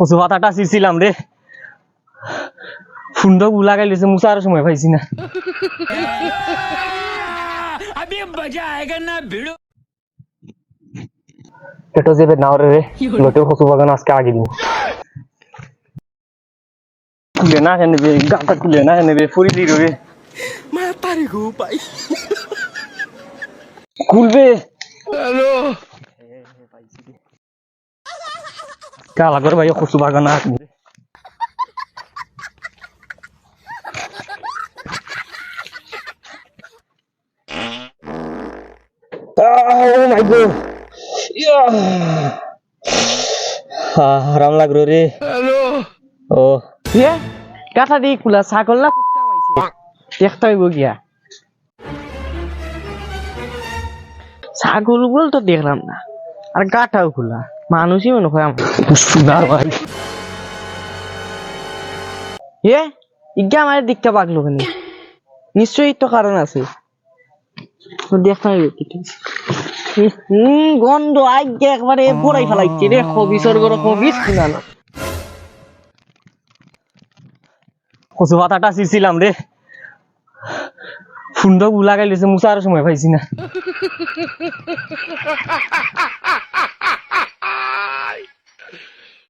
কচু পাতাটা ছিঁড়ছিলাম রে, ফুন্ড লাগাই লেছে, মুছার সময় পাইছি না। এটা যে নাও রে লোটেও কচু বাগান আজকে আগে দিন খুলে না নেবে, গাটা খুলে না নেবে, ফুরি দিবে মাতারি গো পাই খুলবে। হ্যালো কালা করে ভাই কচু বাগান আসবে। Oh my god. হারাম লাগলো রে। হ্যালো ও এ কাটা দি কুলা ছাগল না কুত্তা মাইছে দেখতে হইব গিয়া। ছাগল বল তো দেখলাম না, আর গাটাও খোলা, মানুষই মনে হয় আমার সুনার ভাই। এ ইজ্ঞা আমার দিকটা পাগলো কেন, নিশ্চয়ই তো কারণ আছে। দেখতে হইব গন্ধ আগে একবারে পড়াই ফেলাইছে রে, খবিসর গরো খবিস কিনা না। কচু পাতাটা ছিঁড়ছিলাম রে, ফুন্ড লাগাই লেছে, মুছার সময় পাইছি না।